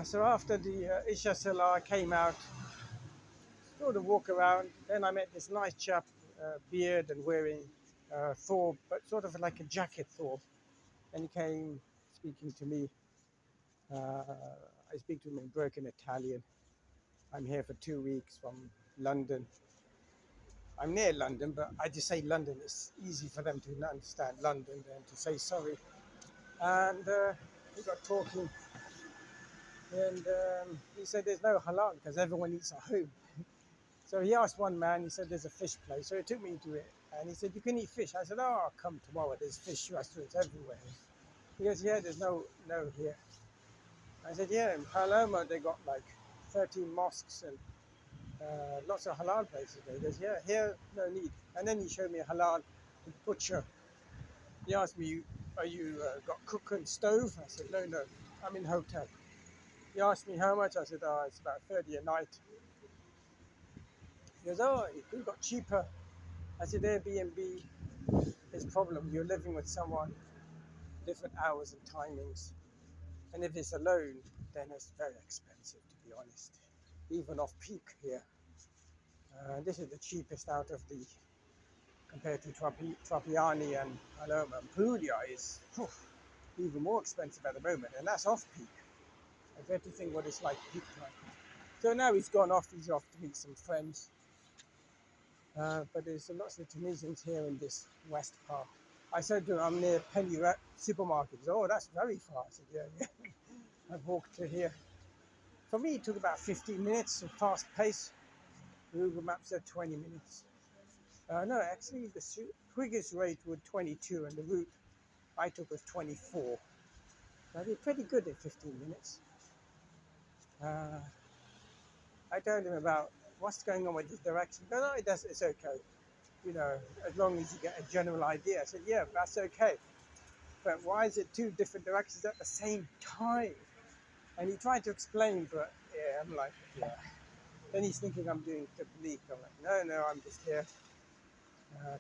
So after the Isha Salah, I came out, sort of walk around. Then I met this nice chap, beard and wearing Thorpe, but sort of like a jacket Thorpe. And he came speaking to me. I speak to him in broken Italian. I'm here for 2 weeks from London. I'm near London, but I just say London. It's easy for them to understand London than to say sorry. And we got talking, and he said there's no halal because everyone eats at home. So he asked one man, he said there's a fish place. So he took me to it, and he said, you can eat fish. I said, oh, I'll come tomorrow. There's fish restaurants everywhere. He goes, yeah, there's no here. I said, yeah, in Palermo they got like 13 mosques and lots of halal places. He goes, yeah, here no need. And then he showed me a halal butcher. He asked me, are you got cook and stove? I said, no, I'm in hotel. He asked me how much. I said, oh, it's about 30 a night. He goes, oh, it could have got cheaper. I said, Airbnb is a problem. You're living with someone, different hours and timings. And if it's alone, then it's very expensive, to be honest. Even off peak here. This is the cheapest out of the, compared to Trappiani and Palermo. And Puglia is even more expensive at the moment, and that's off peak. I get to think what it's like peak time. So now he's gone off, he's off to meet some friends. But there's lots of Tunisians here in this west part. I said to him, I'm near Penny supermarket. He said, oh, that's very far. I said, yeah. I've walked to here. For me, it took about 15 minutes, a fast pace. Google Maps said 20 minutes. No, actually, the quickest rate was 22, and the route I took was 24. I did pretty good in 15 minutes. I told him about what's going on with this direction. No, it's okay. As long as you get a general idea. I said, yeah, that's okay. But why is it two different directions at the same time? And he tried to explain, but yeah, I'm like, yeah. Then he's thinking I'm doing tabligh. I'm like, no, I'm just here.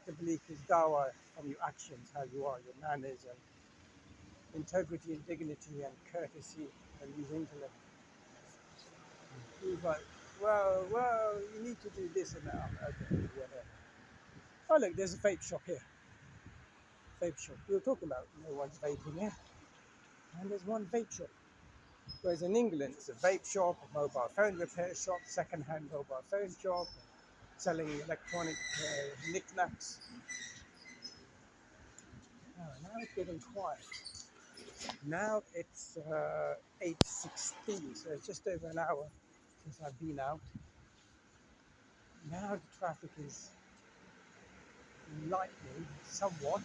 Tabligh is dawah from your actions, how you are, your manners, and integrity and dignity and courtesy and use intellect. He's like, well, you need to do this and that. Okay, whatever. Oh, look, there's a vape shop here. Vape shop. We were talking about no one's vaping here. And there's one vape shop. Whereas in England, it's a vape shop, a mobile phone repair shop, second-hand mobile phone shop, selling electronic knickknacks. Oh, now it's getting quiet. Now it's 8:16, so it's just over an hour since I've been out. Now the traffic is lightening somewhat.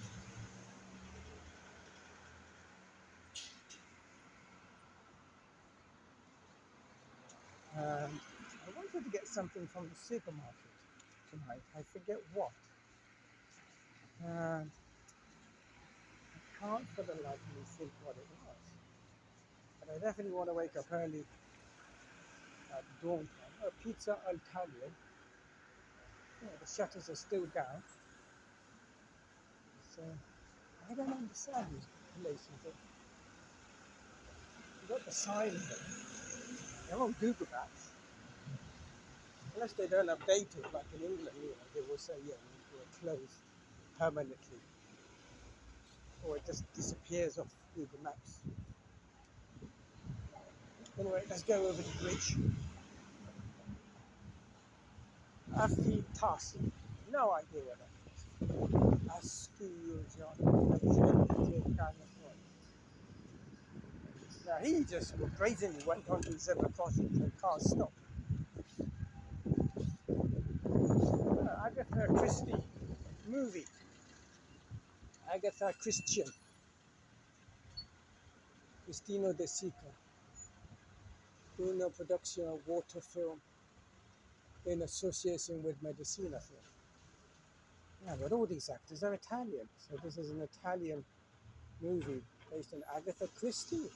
I wanted to get something from the supermarket tonight. I forget what. I can't for the life of me think what it was. But I definitely want to wake up early at dawn time. Oh, Pizza Alkhidr. Yeah, the shutters are still down. So I don't understand these places. You've got the sign there. They're on Google Maps. Unless they don't update it, like in England, they will say, yeah, we're closed permanently. Or it just disappears off Google Maps. Anyway, let's go over the bridge. Afitas. No idea what that is. Now he just brazenly went onto the zebra crossing and can't stop. Agatha Christie movie. Agatha Christian. Cristino De Sica. Doing a production of water film in association with Medicina film. Yeah, but all these actors are Italian. So this is an Italian movie based on Agatha Christie,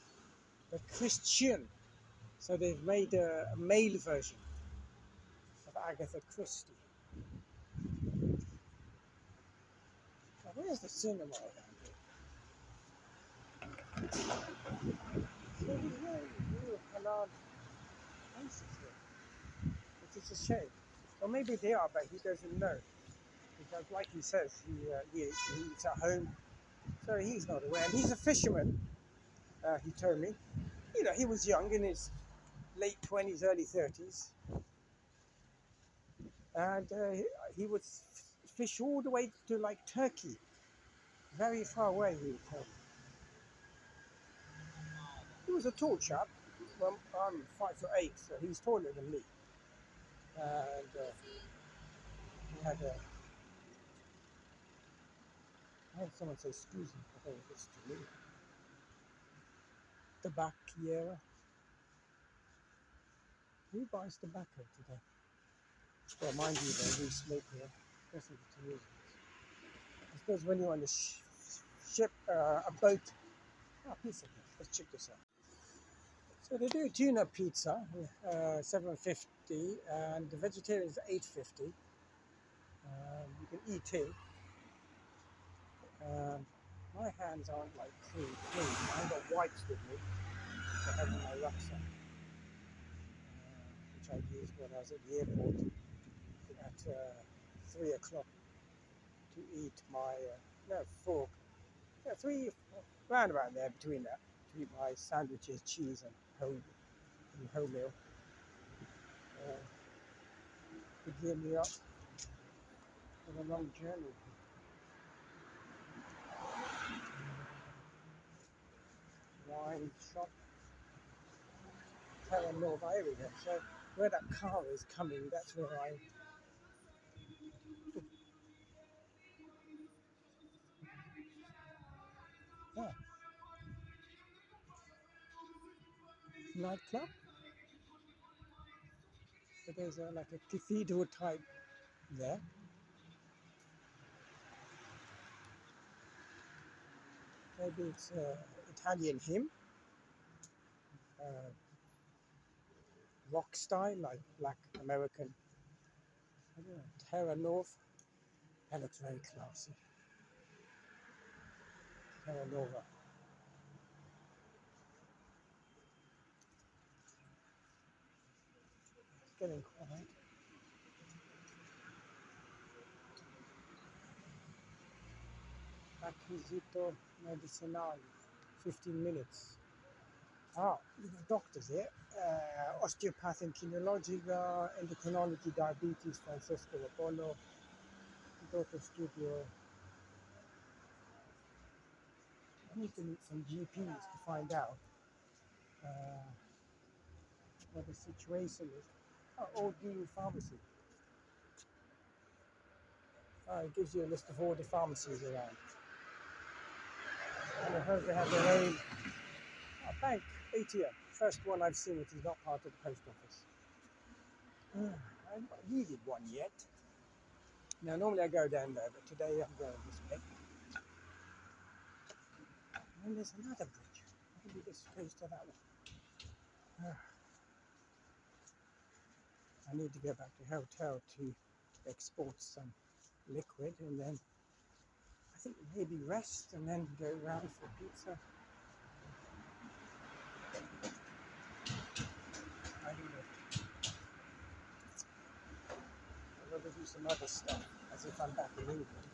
but Christian. So they've made a male version of Agatha Christie. Now, where's the cinema around here? So there's no real halal a shame. Or maybe they are, but he doesn't know. Because, like he says, he eats at home, so he's not aware. And he's a fisherman, he told me. You know, he was young, in his late 20s, early 30s, and he would fish all the way to like Turkey, very far away, he would tell me. He was a tall chap. Well, I'm 5'8", so he's taller than me. And he had a. I had someone say, excuse me, I don't know if it's to me. Tabacchiera. Who buys tobacco today? Well, mind you, though, we smoke here, especially the Tunisians. I suppose when you're on a ship, a boat. Oh, pizza. Let's check this out. So they do tuna pizza, $7.50, and the vegetarian is $8.50. You can eat in. My hands aren't like clean. I've got wipes with me. I have in my rucksack, which I used when I was at the airport at 3 o'clock to eat my, no, 4, yeah, 3, round about there between that, to eat my sandwiches, cheese, and wholemeal. To gear me up for a long journey. Wine shop, Terra Nova area. So where that car is coming, that's where I. Oh, nightclub. So there's like a cathedral type there. Maybe it's Italian hymn, uh, rock style, like Black American. I don't know, Terra North. That looks very classy. Terra Nova. It's getting quiet. Acquisito medicinale, 15 minutes. Ah, you got doctors here. Osteopath and Kinologica, Endocrinology, Diabetes, Francesco Apollo, Doctor Studio. I need to meet some GPs to find out what the situation is. Oh, OD Pharmacy. It gives you a list of all the pharmacies around. And I heard they have their own bank, ATM. First one I've seen which is not part of the post office. I haven't needed one yet. Now, normally I go down there, but today I'm going this way. And then there's another bridge. Maybe this goes to that one. I need to go back to the hotel to export some liquid and then I think maybe rest and then go round for pizza. I don't know. I'd rather do some other stuff as if I'm back in England.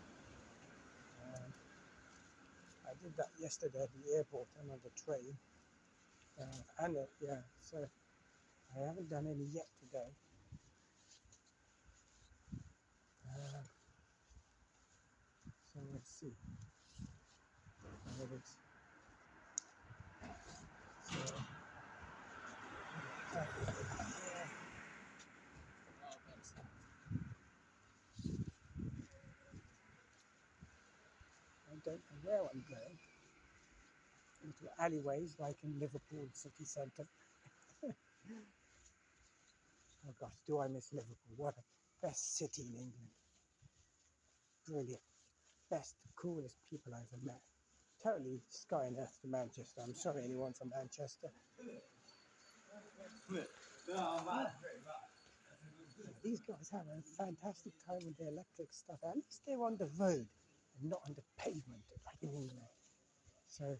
I did that yesterday at the airport and on the train. So I haven't done any yet today. So let's see. I don't know where I'm going. Little alleyways like in Liverpool city centre. Oh gosh, do I miss Liverpool? What a best city in England. Brilliant. Best, coolest people I've ever met. Totally sky and earth to Manchester. I'm sorry anyone from Manchester. These guys have a fantastic time with their electric stuff. At least they're on the road and not on the pavement like in England. So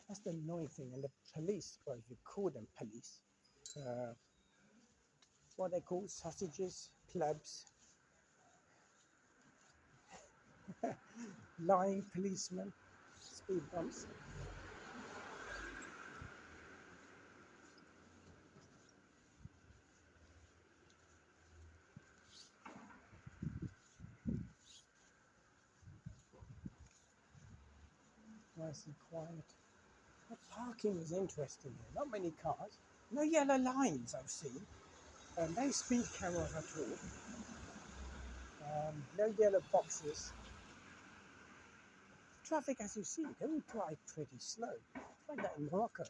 that's the annoying thing. And the police, well, if you call them police, what they call sausages, plebs, lying policemen, speed bumps. Nice and quiet. The parking is interesting here. Not many cars. No yellow lines I've seen. No speed cameras at all. No yellow boxes. Traffic, as you see, they will drive pretty slow. It's like that in Morocco.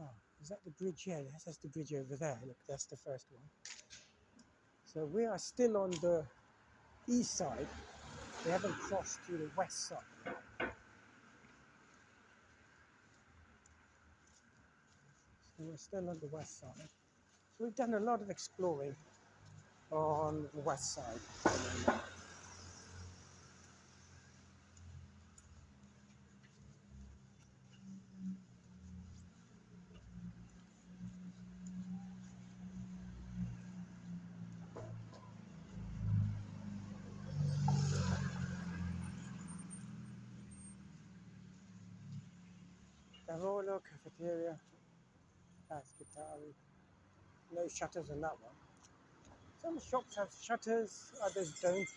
Oh, is that the bridge? Yeah, that's the bridge over there. Look, that's the first one. So we are still on the east side. We haven't crossed to the west side. So we're still on the west side. So we've done a lot of exploring on the west side. Cavolo, cafeteria, Ascatari. No shutters on that one. Some shops have shutters, others don't.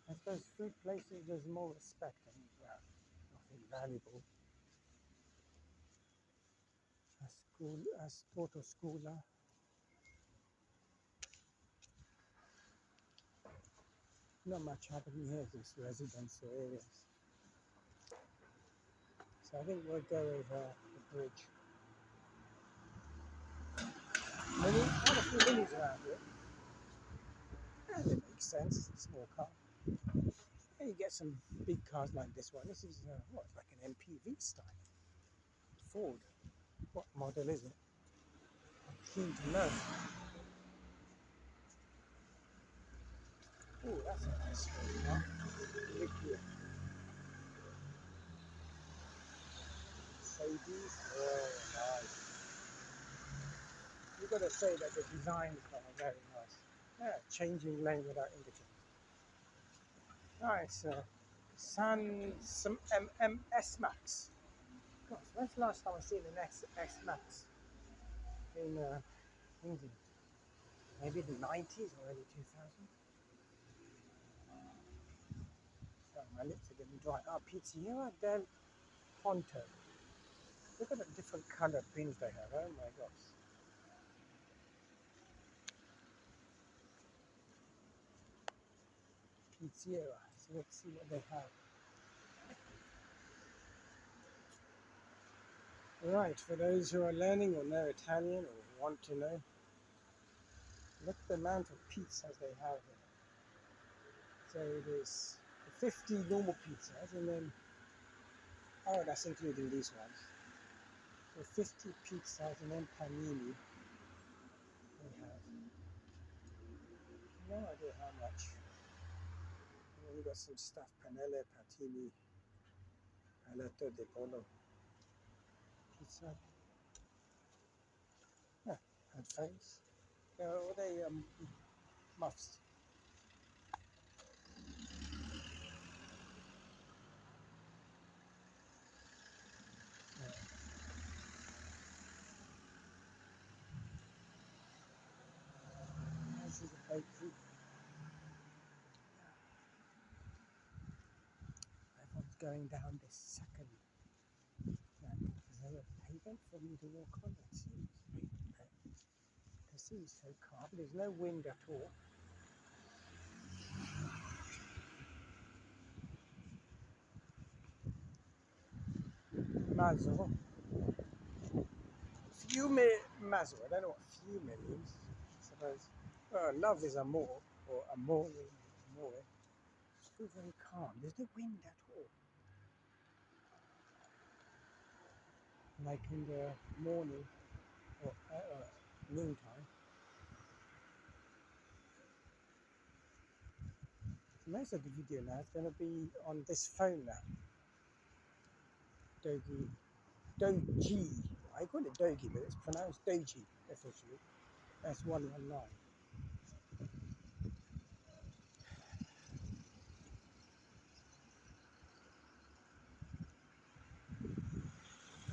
I suppose food places there's more respect and nothing valuable. A Sporto Scuola. Not much happening here, just residential areas. So I think we'll go over the bridge. Quite a few minis around here. And it makes sense, it's a small car. And you get some big cars like this one. This is, like an MPV style. Ford. What model is it? I'm keen to know. Oh, that's a nice small car. Liquid. Mercedes. Oh, nice. You've got to say that the designs are very nice. Yeah, changing lane without indicator. Nice. Some MS Max. Gosh, when's the last time I seen an S Max in England? Maybe the 90s or early 2000s? Oh, my lips are getting dry. Oh, Pizzeria del Ponto. Look at the different colour pins they have. Oh my gosh. Pizzeria. So let's see what they have. Right, for those who are learning or know Italian or want to know, look at the amount of pizzas they have here. So there's 50 normal pizzas and then, oh, that's including these ones. So 50 pizzas and then panini they have. No idea how much. And then you got some stuff, panelle, patini, paletto di pollo, pizza. Yeah, headphones. All they muffs. Yeah. This is a bakery. Everyone's going down this second track. Is there a pavement for me to walk on? Let's see. The sea is so calm. There's no wind at all. Mazzo. Fiume Mazzo. I don't know what fiume means. I suppose. Love is amor or amore. Amore. It's still very calm. There's no wind at all. Like in the morning or noontime. Most of the video now is going to be on this phone now. Doji, I call it Dogi, but it's pronounced Doji officially. That's 119.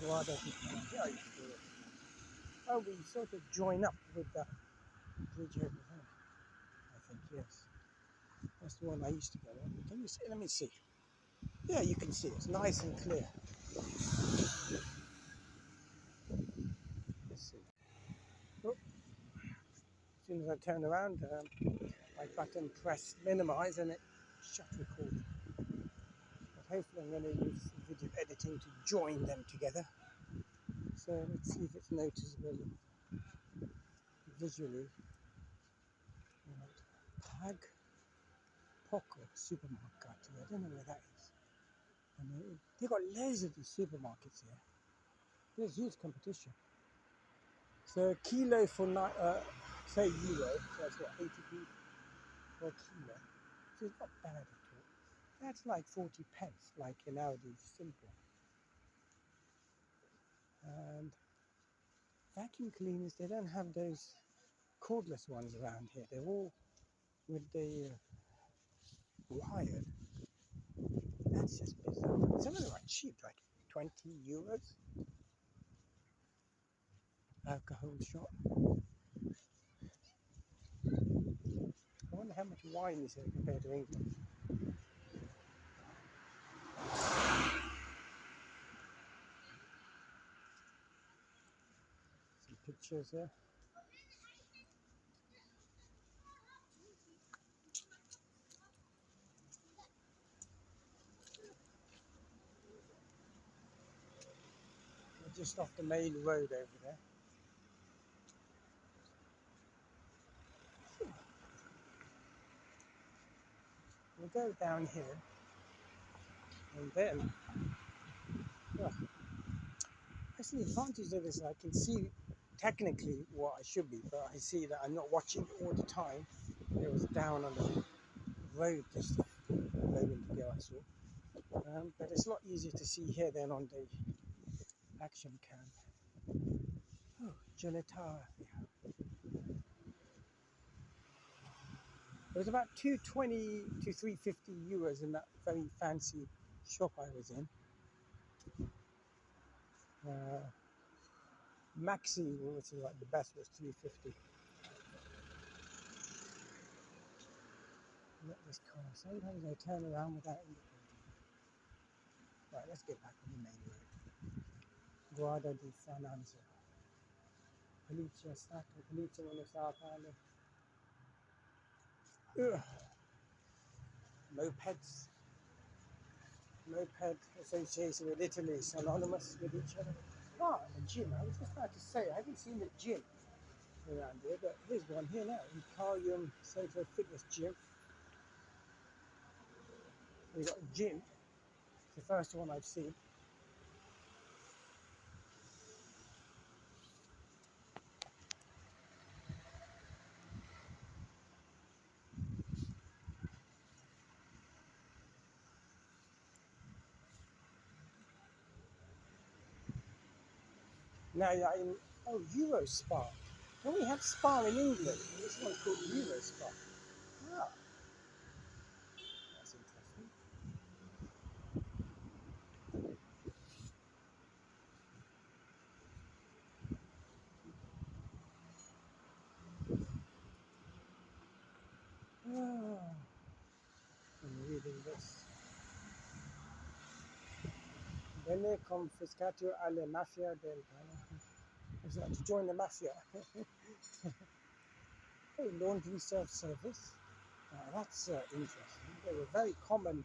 Why don't you yeah, you can do it. Oh, we sort of join up with the bridge over there. I think, yes. That's the one I used to go on. Can you see? Let me see. Yeah, you can see. It's nice and clear. Let's see. Oh, as soon as I turn around, my button press minimize and it shut record. But hopefully I'm going to use video editing to join them together. So let's see if it's noticeable visually. Right. Pag Poco supermarket. I don't know where that is. And they've got loads of these supermarkets here. There's huge competition. So kilo for say euro, so that's what 80p for a kilo. So it's not bad at all. That's like 40 pence, like in Aldi's Simple. And vacuum cleaners, they don't have those cordless ones around here. They're all with the wired. That's just bizarre. Some of them are cheap, like 20 euros. Alcohol shop. I wonder how much wine is here compared to England. Some pictures here. We're just off the main road over there. We'll go down here and then, well, that's the advantage of this. I can see technically what I should be, but I see that I'm not watching all the time. It was down on the road just a moment ago, I saw. But it's a lot easier to see here than on the action cam. Oh, Gelatar. It was about 220 to 350 euros in that very fancy shop I was in. Maxi, which is like the best, was 350. Look at this car. Sometimes they turn around without indicating. Right, let's get back on the main road. Guarda di Finanza. Polizia Stato, Polizia Municipale. Mopeds. Moped association with Italy, synonymous with each other. Ah, a gym. I was just about to say, I haven't seen a gym around here, but here's one here now. Imperium Central Fitness Gym. We've got a gym. It's the first one I've seen. Now you're in, oh, Euro Spa. Don't we have spa in England? This one's called Euro Spa. Ah, that's interesting. Ah, I'm reading this. Venne confiscato alle mafia del Vallo. Is that to join the mafia? Oh, laundry self-service. That's interesting. They were very common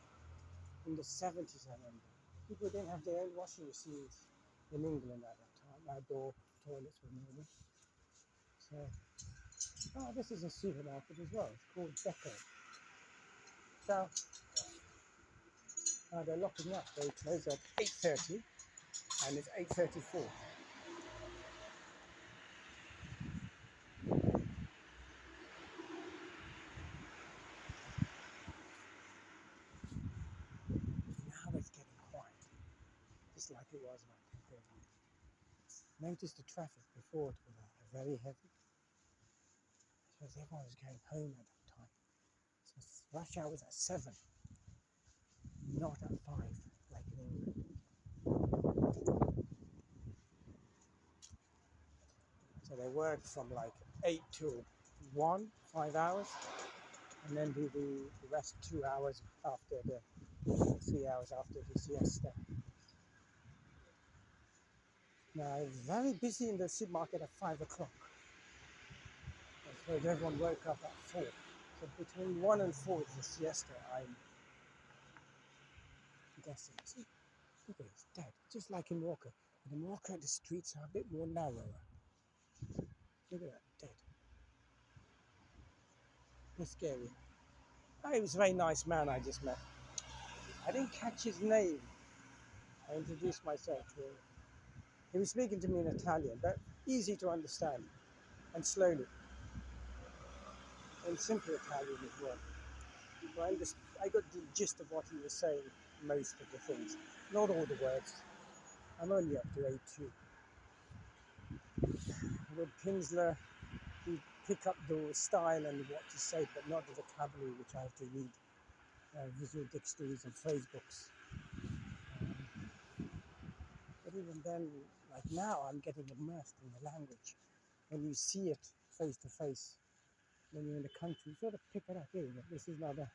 in the 70s, I remember. People didn't have their own washing machines in England at that time. Outdoor toilets were normal. So, oh, this is a supermarket as well. It's called Deco. So, they're locking up. They close at 8:30 and it's 8:34. Now it's getting quiet, just like it was about 10:30. Noticed the traffic before, it was very heavy. Because everyone was going home at that time. So rush hour was at 7, not at 5, like in England. So they work from like 8 to 1, 5 hours, and then do the rest 2 hours after the 3 hours after the siesta. Now it's very busy in the supermarket at 5 o'clock. So everyone woke up at 4. So between 1 and 4 is the siesta, I'm guessing. See, look at it, it's dead. Just like in Morocco. But in Morocco, the streets are a bit more narrower. Look at that, dead. It's scary. Oh, he was a very nice man I just met. I didn't catch his name. I introduced myself to him. He was speaking to me in Italian, but easy to understand, and slowly, and simple Italian as well. So I got the gist of what he was saying, most of the things. Not all the words. I'm only up to A2. With Kinsler, you pick up the style and what to say, but not the vocabulary, which I have to read visual dictionaries and phrase books. But even then, like now, I'm getting immersed in the language. When you see it face to face, when you're in the country, you sort of pick it up. Here, this is another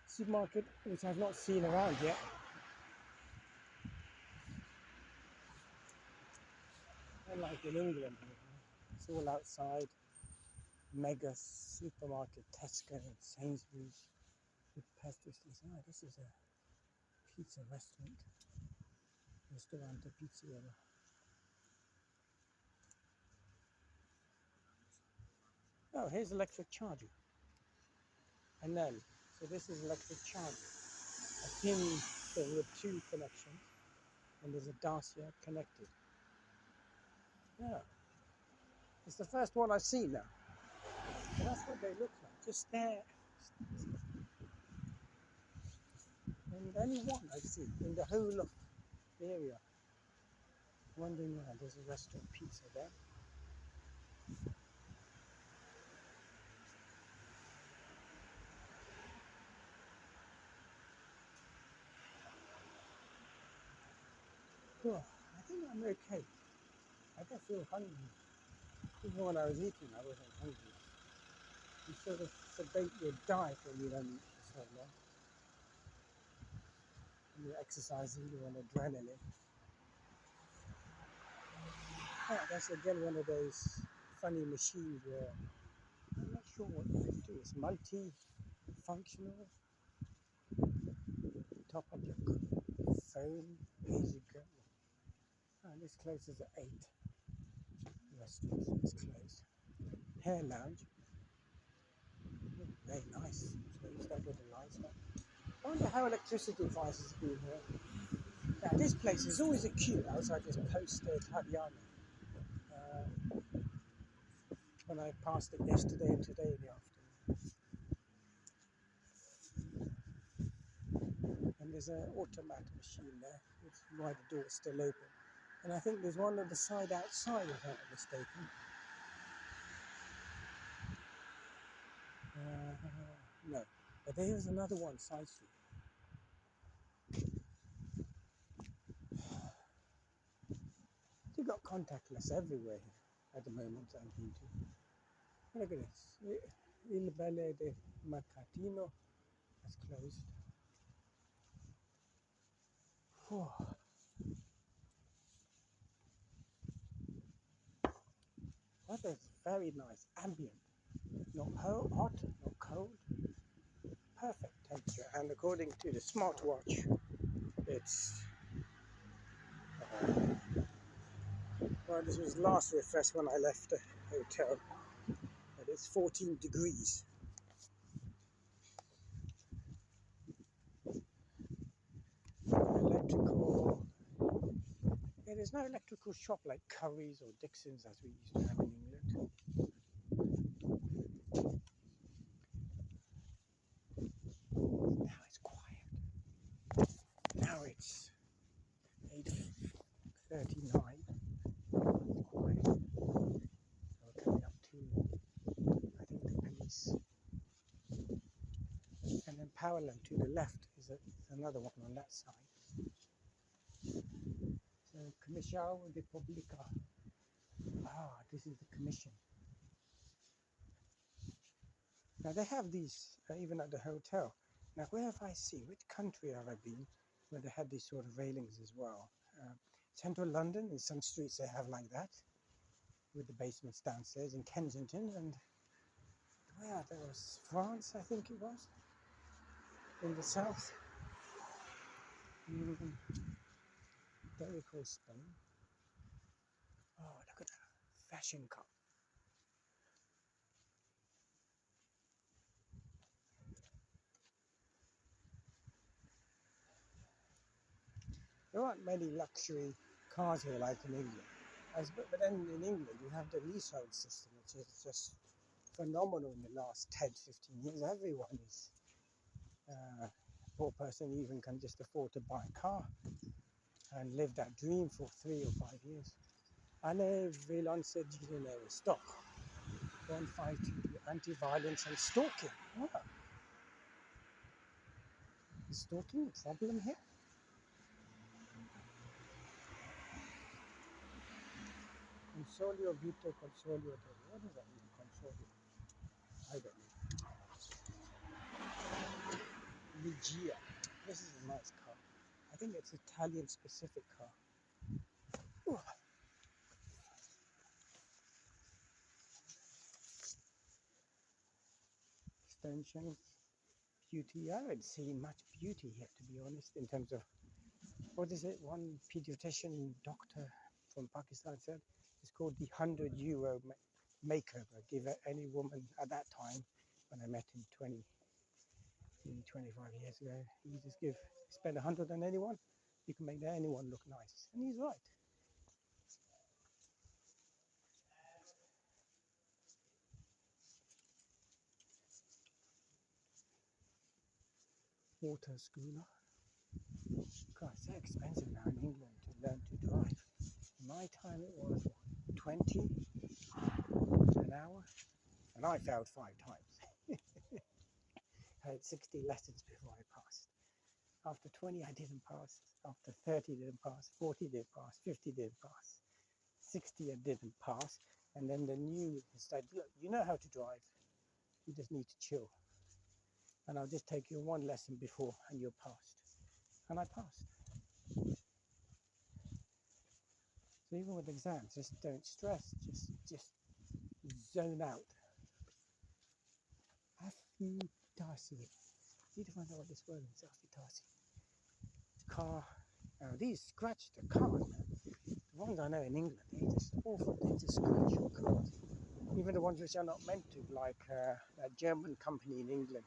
supermarket which I've not seen around yet. Unlike in England, it's all outside. Mega supermarket, Tesco and Sainsbury's with pesto station. Oh, this is a pizza restaurant. Ristorante Pizzeria. Oh, here's electric charging. And then, so this is electric charging. A pin thing with 2 connections, and there's a Dacia connected. Yeah, it's the first one I've seen now. So that's what they look like, just there. And only one I've seen in the whole of the area. Wondering why there's a restaurant pizza there. Oh, I think I'm okay. I don't feel hungry. Even when I was eating, I wasn't hungry. You sort of sedate your diet when you don't eat for so long. When you're exercising, you're on adrenaline. Oh, that's again one of those funny machines where I'm not sure what you can do. It's multi-functional. Top up your phone as you go. And this closes at 8. Restaurant is closed. Hair lounge. Very nice. Closed up with the lights on. I wonder how electricity prices have been here. Now this place is always a queue outside this post Italiano. When I passed it yesterday and today in the afternoon. And there's an automat machine there, which is why the door is still open. And I think there's one on the side outside, if I'm not mistaken. No, but there's another one side street. You've got contactless everywhere at the moment I'm been to. Look at this. Il Belle de Mercatino has closed. Weather's very nice, ambient. Not hot, not cold. Perfect temperature. And according to the smartwatch, it's well, this was last refresh when I left the hotel, but it's 14 degrees. Electrical. Yeah, there's no electrical shop like Curry's or Dixon's as we used to have in England. Now it's quiet. Now it's 8:39. parallel to the left is another one on that side. So Comissão de Pública. Ah, this is the commission. Now they have these even at the hotel. Now where have I seen? Which country have I been where they had these sort of railings as well? Central London, in some streets they have like that, with the basements downstairs in Kensington, and where there was France, I think it was, in the south. Don't recall Spain. Oh, look at that fashion cup. There aren't many luxury cars here like in England. But then in England you have the leasehold system, which is just phenomenal in the last 10, 15 years. Everyone is, poor person even can just afford to buy a car and live that dream for 3 or 5 years. Allez, violence générale, stop. 152, anti-violence and stalking. Ah. Is stalking a problem here? Consolio vito, consolio te. What does that mean, consolio? I don't know. Ligia. This is a nice car. I think it's an Italian specific car. Ooh. Extensions, beauty. I haven't seen much beauty here, to be honest, in terms of, what is it? One pediatrician doctor from Pakistan said it's called the €100 makeover. Give any woman at that time, when I met him 25 years ago, you just spend 100 on anyone, you can make anyone look nice. And he's right. Water schooner. God, it's so expensive now in England to learn to drive. In my time it was 20 an hour, and I failed 5 times. I had 60 lessons before I passed. After 20 I didn't pass, after 30 didn't pass, 40 didn't pass, 50 didn't pass, 60 I didn't pass, and then the new said, look, you know how to drive, you just need to chill. And I'll just take you one lesson before and you're passed. And I passed. So even with exams, just don't stress, just zone out. Affitasi. Need to find out what this word is, affitasi. Car. Now these scratch the cars, man. The ones I know in England, they're just awful. They just scratch your cars. Even the ones which are not meant to, like that German company in England.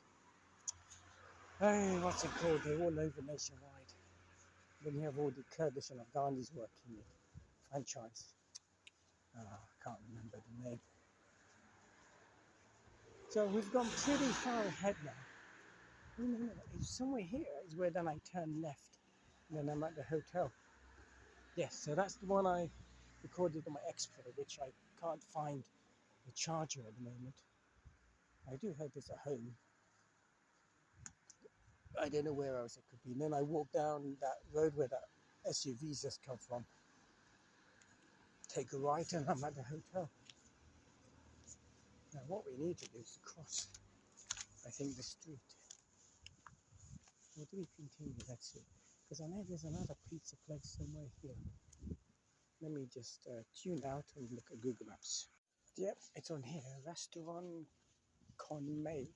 Hey, what's it called? They're all over nationwide. Then you have all the Kurdish and Afghanis working in franchise. I can't remember the name. So we've gone pretty far ahead now. Oh, no, it's somewhere here is where then I turn left. And then I'm at the hotel. Yes, so that's the one I recorded on my X-Pro, which I can't find the charger at the moment. I do hope it's at home. I don't know where else it could be. And then I walk down that road where that SUVs just come from. Take a right and I'm at the hotel. Now what we need to do is cross, I think, the street. Or do we continue? Let's see. Because I know there's another pizza place somewhere here. Let me just tune out and look at Google Maps. Yep, it's on here. Restaurant Conmay.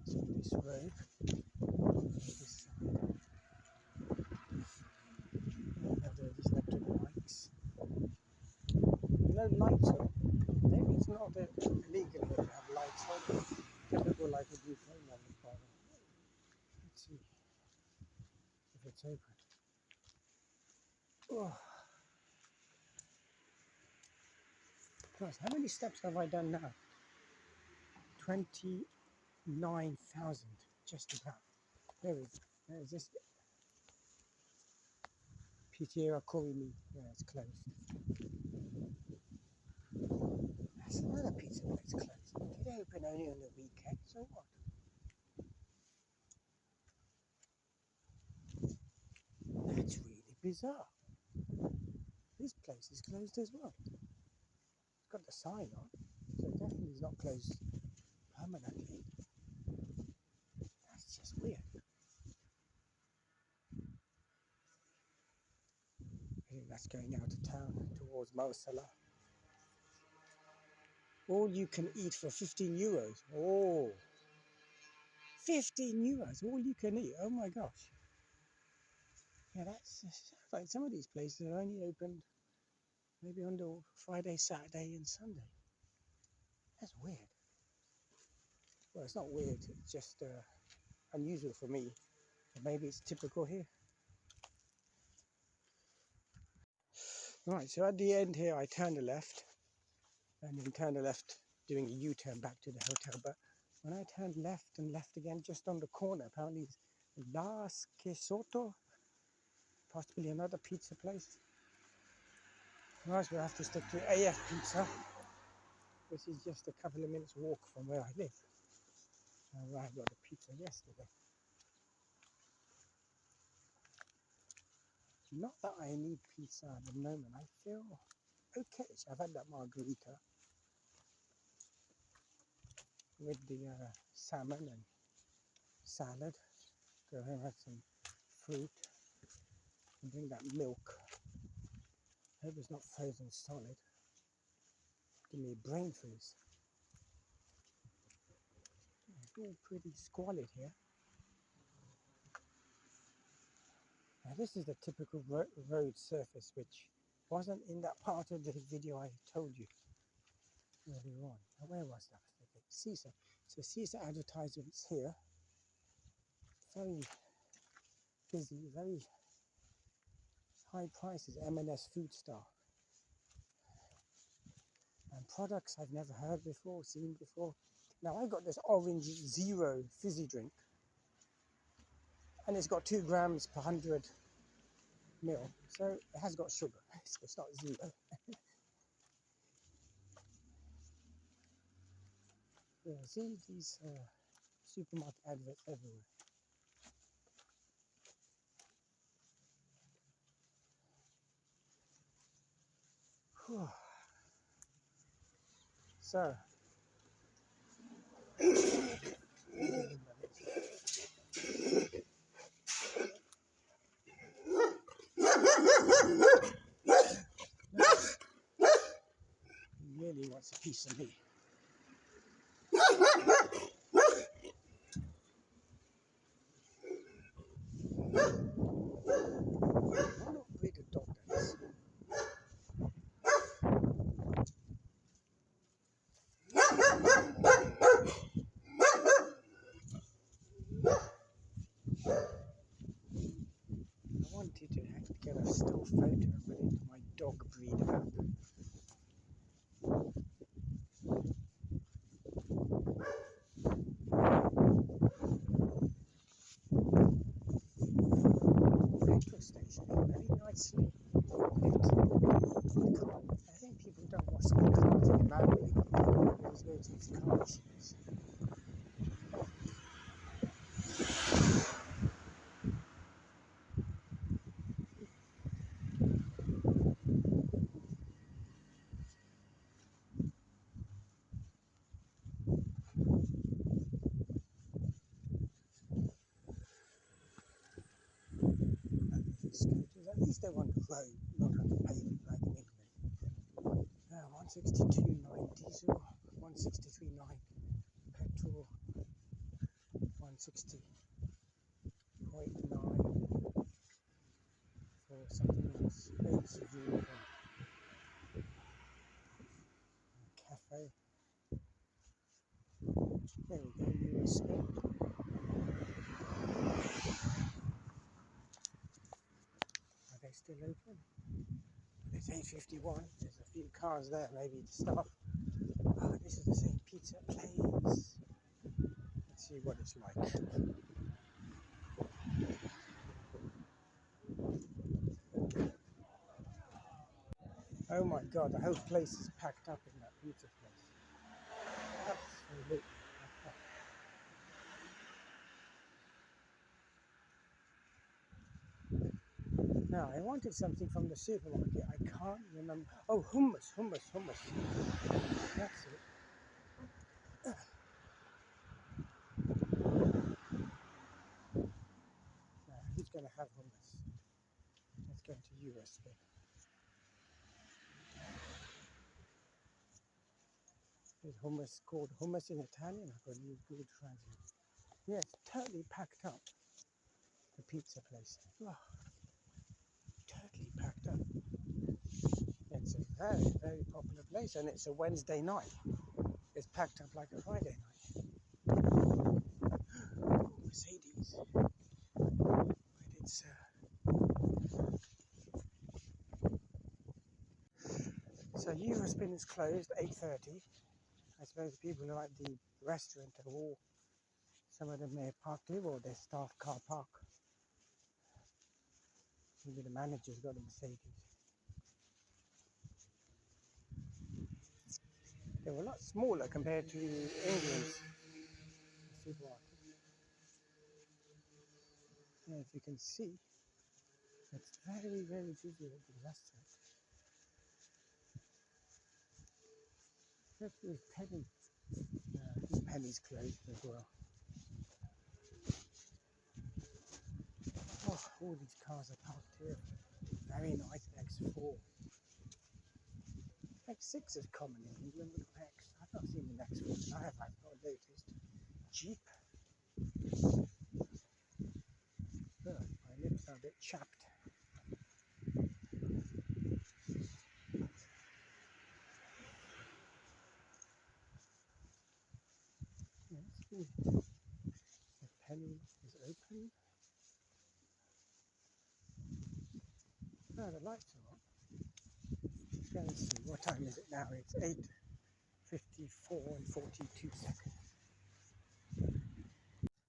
So this road, this side. And these electric bikes. No lights on. Maybe it's not illegal here to have lights on. Typical like a UK number. Let's see if it's open. Oh. Christ, how many steps have I done now? 29,000, just about. There we go. There's this Pitiera Corimi. Yeah, it's closed. That's another pizza place closed. They open only on the weekends or what? That's really bizarre. This place is closed as well. It's got the sign on, so it definitely is not closed permanently. That's just weird. I think that's going out of town towards Mosala. All you can eat for 15 euros. Oh, 15 euros, all you can eat. Oh my gosh. Yeah, that's like some of these places are only opened maybe on the Friday, Saturday, and Sunday. That's weird. Well, it's not weird, it's just unusual for me. But maybe it's typical here. Right, so at the end here, I turned a left and then turned a left, doing a U-turn back to the hotel. But when I turned left and left again, just on the corner, apparently it's Las Quesoto, possibly another pizza place. Right, we'll have to stick to AF Pizza, which is just a couple of minutes walk from where I live. Where I got the pizza yesterday. Not that I need pizza at the moment. I feel okay. So I've had that margarita with the salmon and salad. Go home, have some fruit, and drink that milk. Hope it's not frozen solid. Give me a brain freeze. It's all pretty squalid here. Now this is the typical road surface, which wasn't in that part of the video I told you earlier on. Now, where was that? Okay, Caesar. So Caesar advertisements here. Very busy, very high prices. M&S Food Star. And products I've never heard before, seen before. Now I got this orange zero fizzy drink, and it's got 2 grams per 100 ml, so it has got sugar. It's not zero. Yeah, see these supermarket adverts everywhere. Whew. So, he really wants a piece of me. I wonder what breed of dog that is. I wanted to get a still photo of it, my dog breed app. Petrol station, very nicely lit. I think people don't wash their cars manually. They just go to these car machines. Scooters, at least they're on the road, not on the pavement like in England. 162.9 diesel, 163.9 petrol, 160.9 for something else. Severe cafe. There we go, US spin. Are they still open? It's 8:51. There's a few cars there, maybe to stop. Oh, this is the same pizza place. Let's see what it's like. Oh my god, the whole place is packed up in that pizza place. look. Now, I wanted something from the supermarket. I can't remember. Oh, hummus. That's it. Now, who's going to have hummus? Let's go to US then. There's hummus called hummus in Italian. I've got to use Google Translate. Yes, totally packed up. The pizza place. Oh, totally packed up. It's a very, very popular place, and it's a Wednesday night. It's packed up like a Friday night. Oh, Mercedes. But it's so US Bin is closed 8:30. I suppose the people who are at the restaurant are all, some of them may have parked here, or their staff car park. Maybe the manager's got a Mercedes. They were a lot smaller compared to England's supermarket. Yeah, if you can see, it's very, very busy at the restaurant. Especially Penny. Penny's closed as well. Oh, all these cars are parked here. Very nice X4. X6 is common in England, but not X. I've not seen an X4. I've not noticed. Jeep. Oh, my lips are a bit chapped. Let's see. The Penny is open. No, the lights are on. Let's go and see. What time is it now? It's 8:54 and 42 seconds.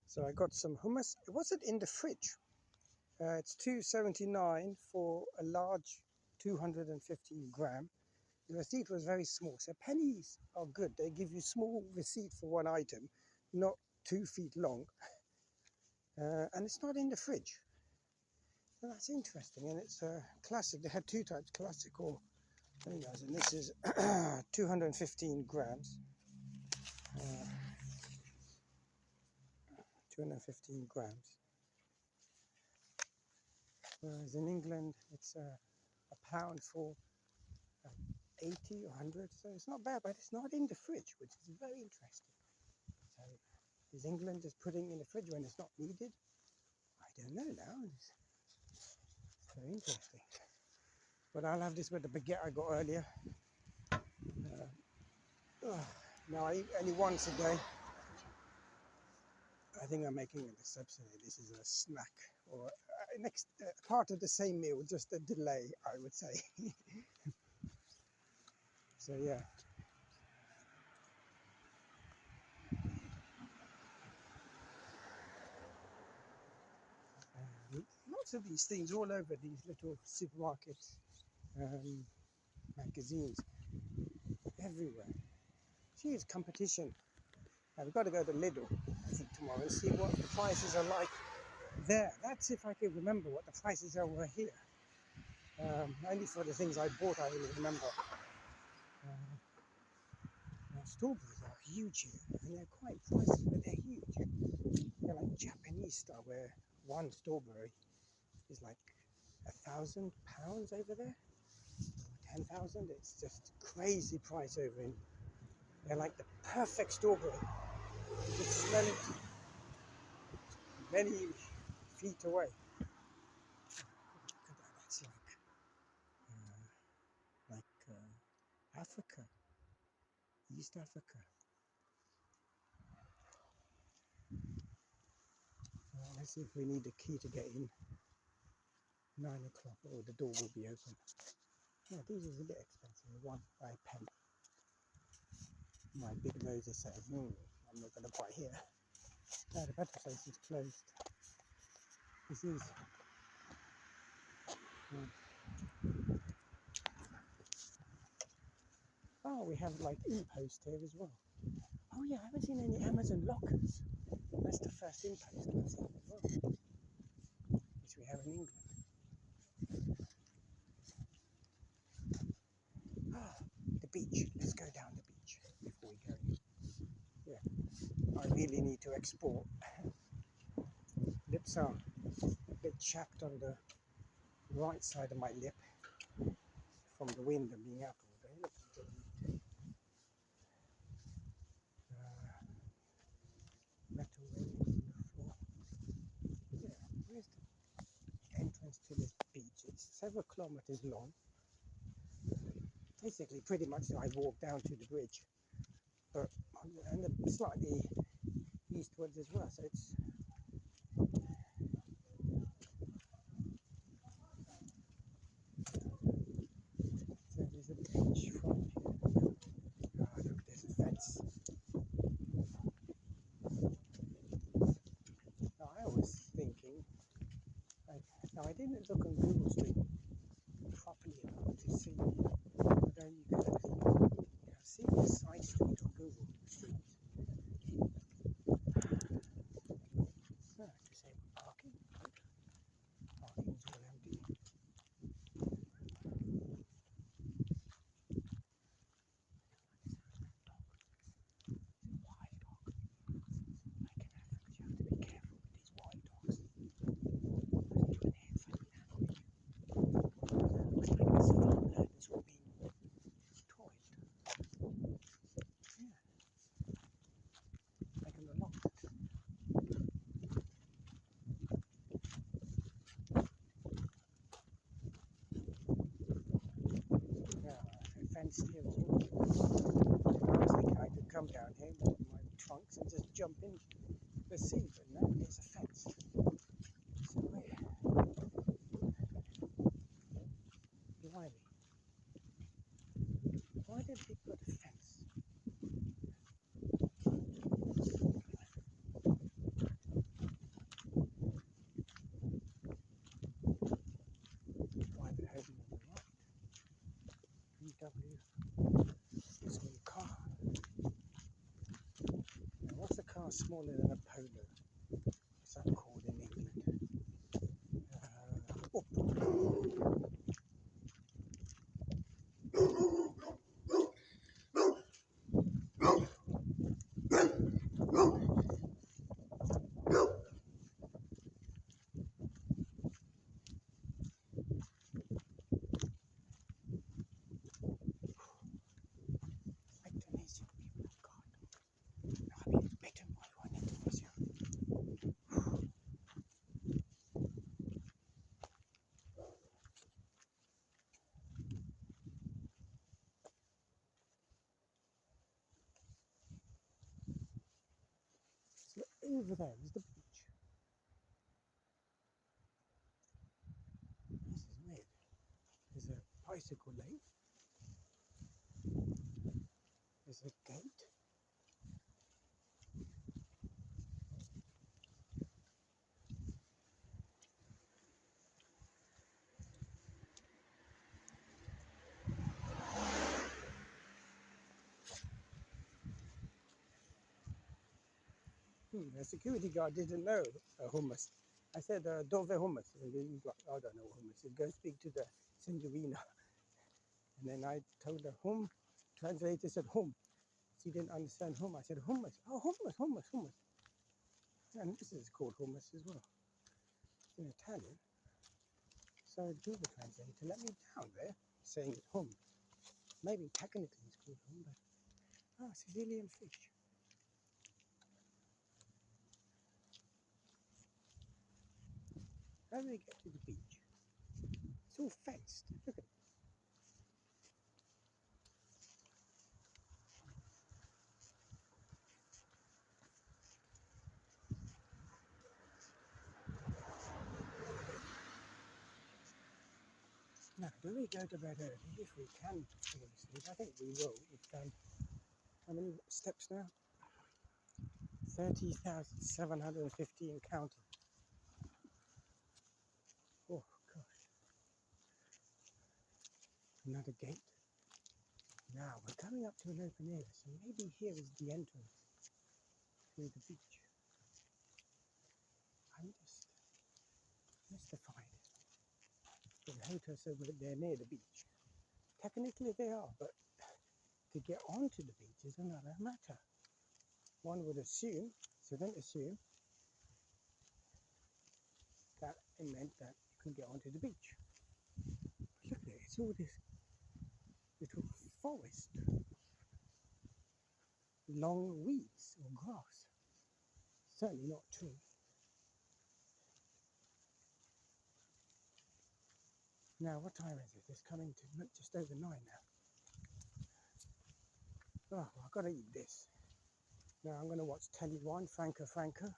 So I got some hummus. It wasn't in the fridge. It's $2.79 for a large 215 gram. The receipt was very small. So pennies are good. They give you small receipt for one item, not 2 feet long. And it's not in the fridge. So that's interesting. And it's a classic. They had two types, classic or very nice. And this is 215 grams. 215 grams. Whereas in England, it's a pound for 80 or 100. So it's not bad, but it's not in the fridge, which is very interesting. So is England just putting in the fridge when it's not needed? I don't know now. It's very interesting. But I'll have this with the baguette I got earlier. Now I eat only once a day. I think I'm making it a subsidy. This is a snack or next part of the same meal, just a delay, I would say. So yeah. Lots of these things all over these little supermarkets, magazines, everywhere. Huge competition. I've got to go to Lidl, I think, tomorrow and see what the prices are like there. That's if I can remember what the prices are over here. Only for the things I bought, I really remember. Strawberries are huge here, and they're quite pricey, but they're huge. They're like Japanese style, where one strawberry is like £1,000 over there, or 10,000. It's just crazy price over in. They're like the perfect strawberry. You can smell it many feet away. Look at that. That's like Africa, East Africa. Let's see if we need a key to get in. 9 o'clock. Oh, the door will be open. Yeah, these is a bit expensive. One by a penny. My big nose is saying, I'm not going to buy here. No, the petrol station is closed. This is. Oh, we have like e-post here as well. Oh yeah, I haven't seen any Amazon lockers. That's the first impact I've seen as well, which we have in England. Ah, the beach. Let's go down the beach before we go. Yeah, I really need to export. Lips are a bit chapped on the right side of my lip from the wind and being out all day. Look at the metal railing on the floor. Yeah, where's the entrance to this beach? It's several kilometers long. Basically, pretty much I walk down to the bridge, but and slightly eastwards as well. So it's so there's a beach from here. Oh, look, there's a fence. Now, I was thinking, now I didn't look on Google Street properly enough to see whether you could actually see the side street on Google Street. No, disabled parking. Parking's all empty. Wild dog. Like in Africa, you have to be careful with these wild dogs. Looks like it's fun learners all being toiled. Yeah, making a lot. Yeah, fenced here as well. I was thinking I could come down here with my trunks and just jump in the sea, but no, there's a fence. So blimey, why did they put a fence? Private home on the right. VW. It's a car. Now, what's a car smaller than a Polo? What's that called in England? Indonesia. God, I've been bitten by one in Indonesia. So over there is the beach. This is weird. There's a bicycle lane. There's a gate. The security guard didn't know hummus. I said, dove hummus. And he's like, I don't know hummus. He's going to speak to the signorina. And then I told her hum. Translator said hum. She didn't understand hum. I said hummus. Oh, hummus. And this is called hummus as well. It's in Italian. So Google Translator let me down there saying it's hum. Maybe technically it's called hum, but Sicilian fish. How do they get to the beach? It's all fenced. Look at it. Now, do we go to bed early if we can fall asleep? I think we will. We've done how many steps now? 30,750 counting. Oh gosh. Another gate. Now we're coming up to an open area, so maybe here is the entrance. through the beach. I'm just mystified. The hotels say they're near the beach. Technically they are, but to get onto the beach is another matter. One would assume, shouldn't assume, that it meant that you can get onto the beach. But look at it, it's all this little forest, long weeds or grass. Certainly not tree. Now, what time is it? It's coming to just over 9 now. Oh, I've got to eat this. Now I'm going to watch Telly One, Franco Franco.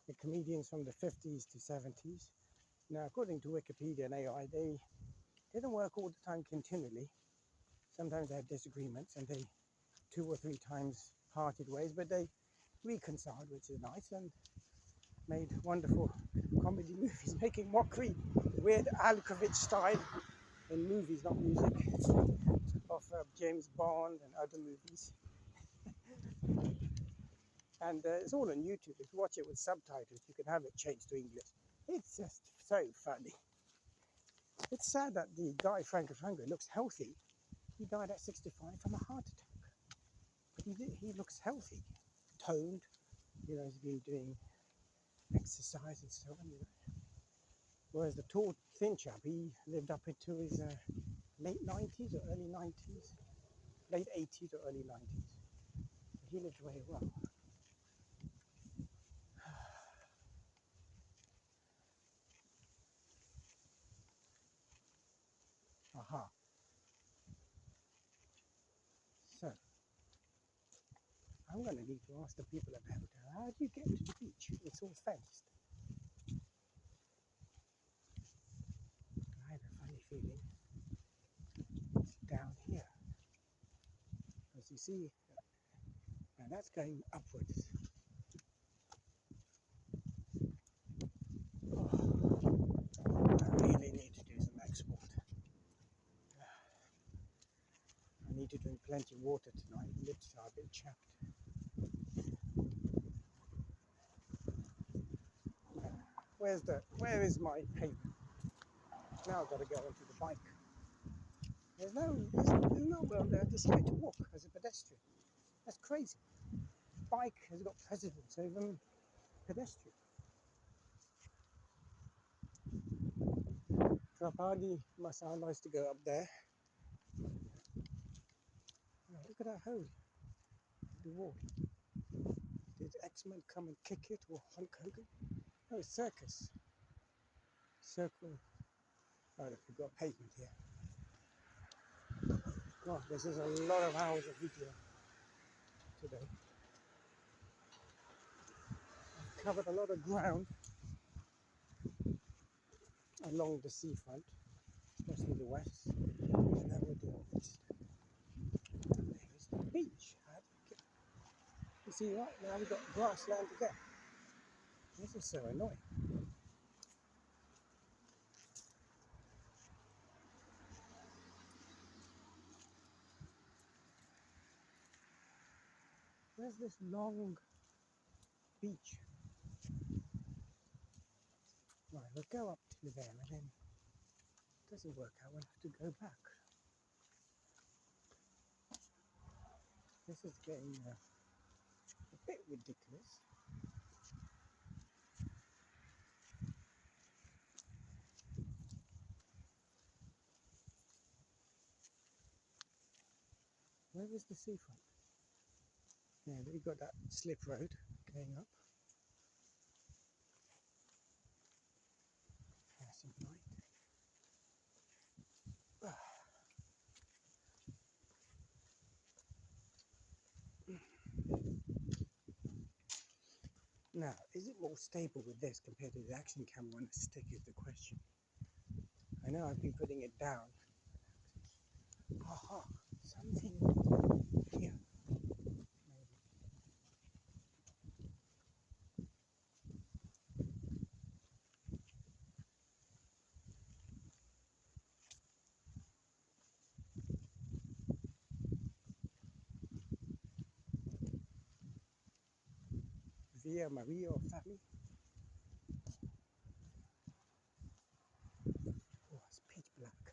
The comedians from the 50s to 70s. Now, according to Wikipedia and AI, they don't work all the time continually. Sometimes they have disagreements and they 2 or 3 times parted ways, but they reconciled, which is nice, and made wonderful comedy movies, making mockery, weird Alkhidr style in movies, not music, of James Bond and other movies. And it's all on YouTube. If you watch it with subtitles, you can have it changed to English. It's just so funny. It's sad that the guy, Franco Franco, looks healthy. He died at 65 from a heart attack. But he looks healthy, toned. You know, he's been doing exercise and so on, you know. Whereas the tall, thin chap, he lived up into his late 90s or early 90s. Late 80s or early 90s. He lived very well. Aha. So, I'm going to need to ask the people at the hotel, how do you get to the beach? It's all fenced. I have a funny feeling it's down here. As you see, now that's going upwards. Oh, I really need to do some export. I need to drink plenty of water tonight. My lips are a bit chapped. Where is my pavement? Now I've got to go onto the bike. There's nowhere on there to decide to walk as a pedestrian. That's crazy. Bike has got precedence over pedestrian. Trapani Masala likes to go up there. Oh, look at that hole. The wall. Did X-Men come and kick it, or Hulk Hogan? Oh, it's circus. Circle. Oh, look, we've got pavement here. God, this is a lot of hours of video today. I've covered a lot of ground along the seafront, especially the west. And then we'll do the east. And there's the beach. You see, right now we've got grassland again. This is so annoying. Where's this long beach? Right, we'll go up to there and then it doesn't work out, we'll have to go back. This is getting a bit ridiculous. Where is the seafront? Yeah, we've got that slip road going up. Passing light. Now, is it more stable with this compared to the action camera on a stick is the question. I know I've been putting it down. Aha, something here. Maybe. Via Maria or family. Oh, it's pitch black.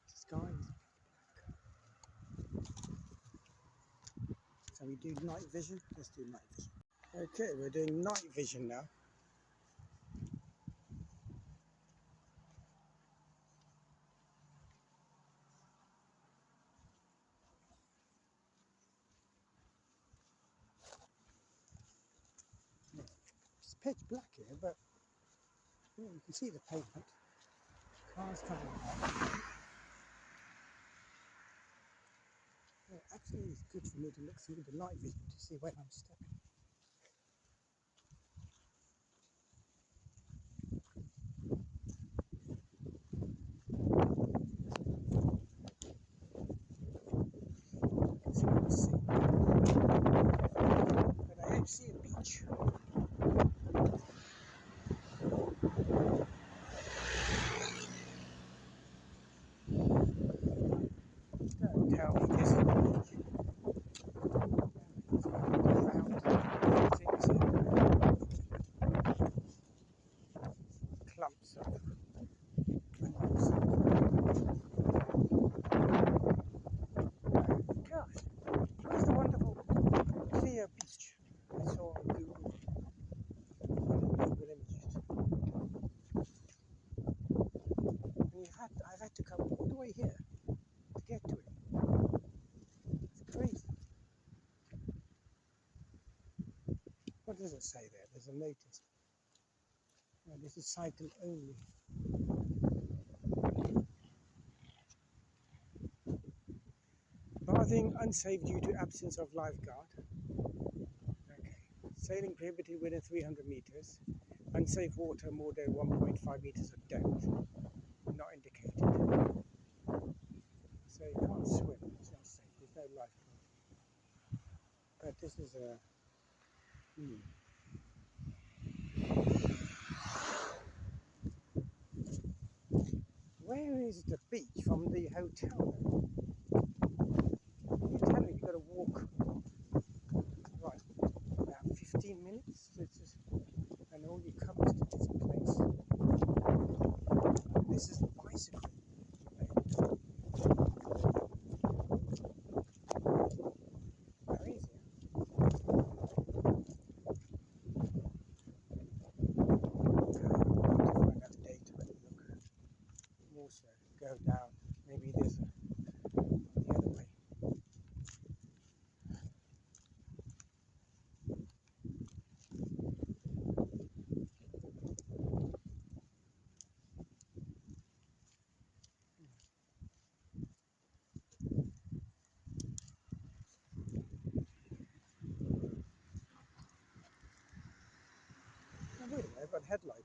The sky is pitch black. So we do night vision. Let's do night vision. Okay, we're doing night vision now. It's pitch black here, but you can see the pavement. Cars coming by. Yeah, actually, it's good for me to look through the night vision to see when I'm stepping. So let's see. But I don't see a beach. Don't tell me this is the beach. Things here. Clumps of gosh, where's the wonderful clear beach I saw on Google Images? And I've had to come all the way here to get to it. It's crazy. What does it say there? There's a notice. Oh, this is cycle only. Bathing unsafe due to absence of lifeguard. Okay. Sailing prohibited within 300 meters. Unsafe water more than 1.5 meters of depth. Not indicated. So you can't swim. It's not safe. There's no lifeguard. But this is a. Where is the beach from the hotel? You tell me you've got to walk right about 15 minutes. So it's just, and all you come to this place. This is the bicycle lane. How easy. Find out data when you look. Also go down. Maybe there's the other way. Oh, wait, I've got a headlight on.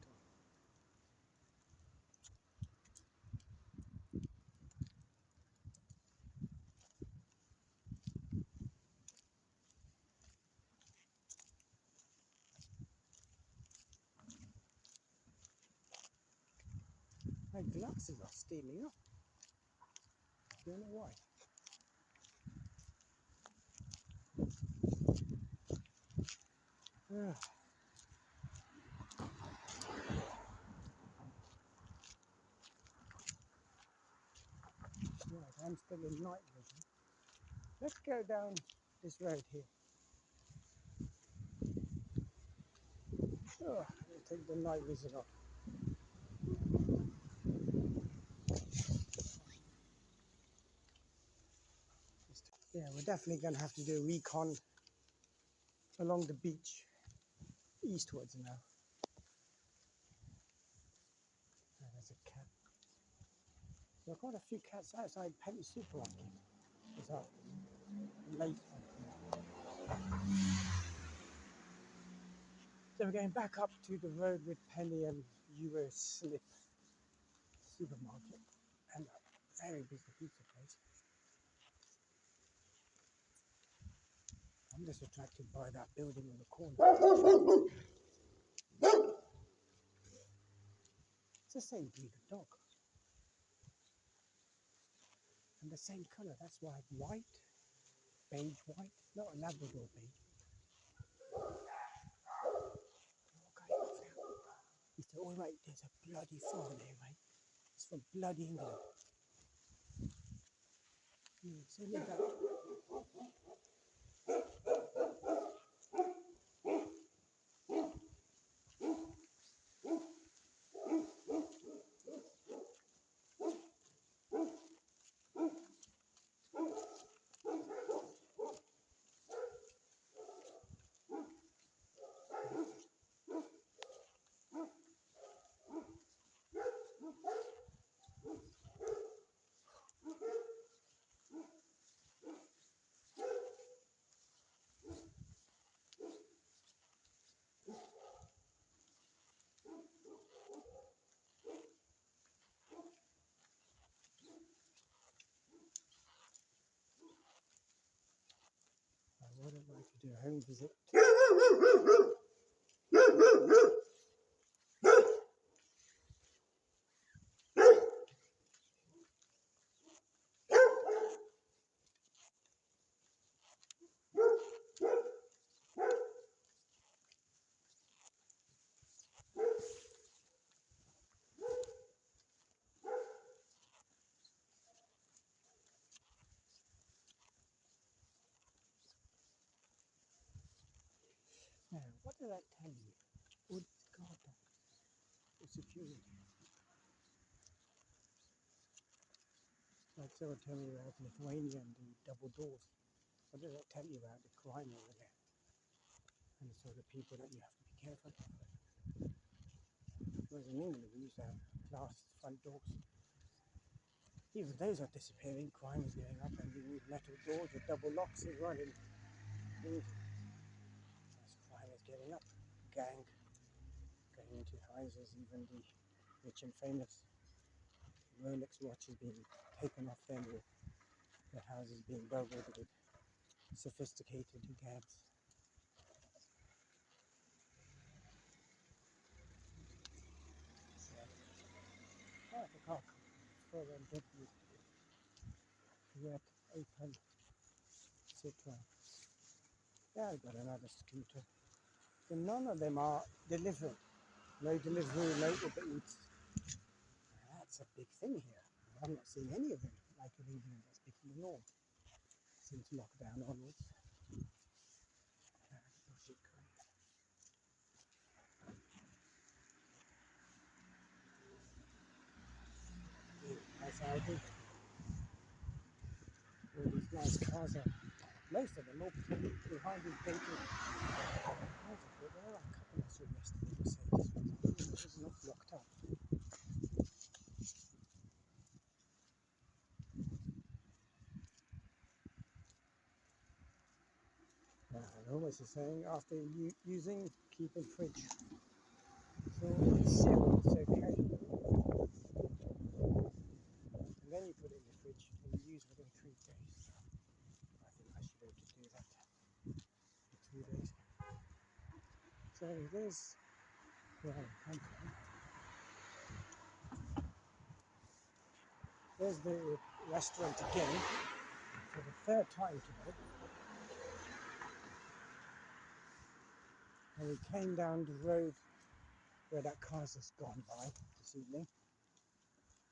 My glasses are steaming up. I don't know why. Right, I'm still in night vision. Let's go down this road here. Oh, I'll take the night vision off. Yeah, we're definitely going to have to do a recon along the beach eastwards now. Oh, there's a cat. There are quite a few cats outside Penny Supermarket. It's up late. So we're going back up to the road with Penny and Euro Slip Supermarket and a very busy pizza place. I'm just attracted by that building on the corner. It's the same breed of dog. And the same colour, that's why white, beige white, not a Labrador beige. He said, "Oh mate, there's a bloody phone there, mate. It's from bloody England." Send it back. I would have liked to do a home visit. Now, what did that tell you? What guard dog? Or security? Like someone told me about Lithuania and the double doors. What did that tell you about the crime over there? And the sort of people that you have to be careful of. Whereas in England, we used to have glass front doors. Even those are disappearing. Crime is going up, and we need metal doors with double locks as well in England. As crime is getting up, gang going into houses, even the rich and famous Rolex watches being taken off them, or the houses being burgled with sophisticated gangs. So, I think I'll further and get you yet open Citroen. Yeah, I've got another scooter. So none of them are delivered. No delivery, no Uber Eats. That's a big thing here. I'm not seeing any of them like in England. That's become the norm since lockdown onwards. Nice Audi. All these nice cars are, most of them all behind these painted. There are a couple I saw yesterday, Mercedes. This is not locked up. And almost the saying, after using, keep in fridge. So it's sealed, it's okay. And then you put it in the fridge and you use within 3 days. I think I should be able to do that for 2 days. So there's where I come from. There's the restaurant again for the third time today. And we came down the road where that car's just gone by this evening.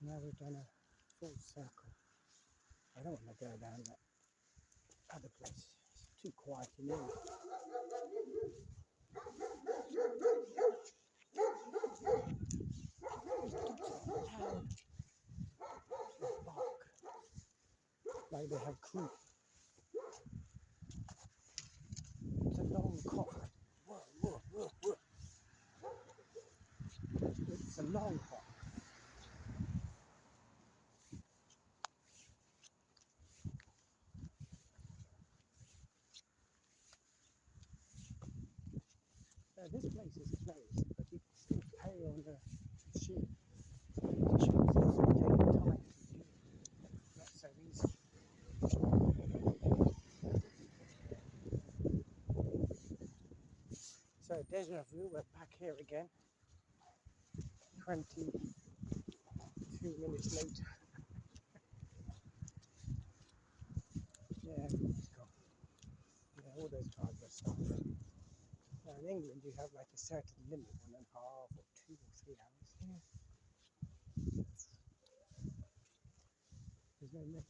Now we've done a full circle. I don't want to go down that other place. It's too quiet in here. Bark. Like they have croup. It's a long cock. Whoa, whoa, whoa, whoa. It's a long cock. This place is closed, but you can still pay on the machine. It shows it's taking time to do. Not so easy. So deja vu, we're back here again. 22 minutes later. Yeah, it's gone. Yeah, all those cars are stuff. Now in England you have like a certain limit, 1.5 or 2 or 3 hours. Here there's no limit.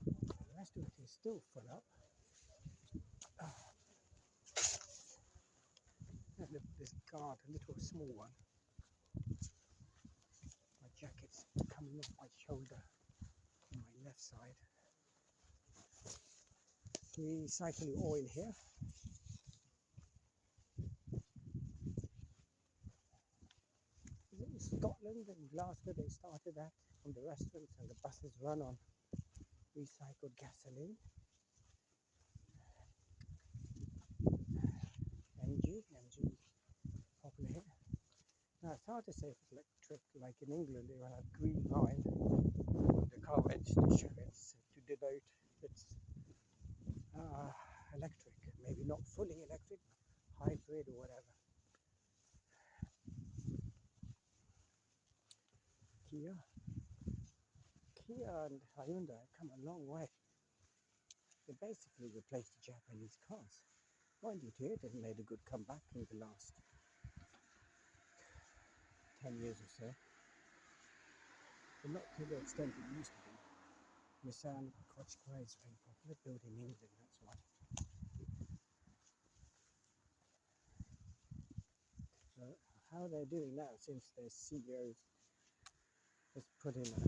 The rest of it is still full up. And look, this guard, a little small one. My jacket's coming off my shoulder on my left side. Recycling oil here. Is it in Scotland and Glasgow they started that on the restaurants, and the buses run on recycled gasoline. MG popular here. Now it's hard to say if it's electric, like in England they will have green line on the car registration to denote it's electric, maybe not fully electric, hybrid or whatever. Kia and Hyundai have come a long way. They basically replaced the Japanese cars. Mind you, Toyota made a good comeback in the last 10 years or so, but not to the extent it used to be. Nissan Qashqai is very popular, built in England, that's why. So how they're doing now, since their CEO has put in a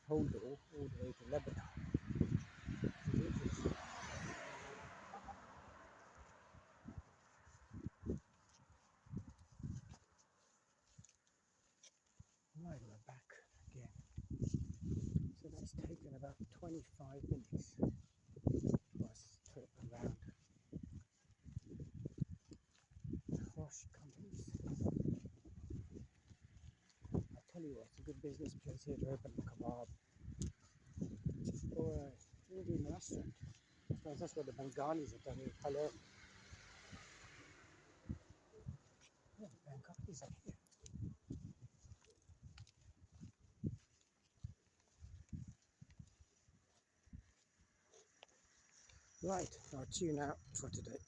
hold all the way to Lebanon. Right, we're back again. So that's taken about 25 minutes for us trip around Rosh companies. I tell you what, it's a good business place here to open a kebab or an Indian restaurant. I suppose that's what the Bengalis have done in Palermo. Yeah, the Bengalis are here. Right, I'll tune out for today.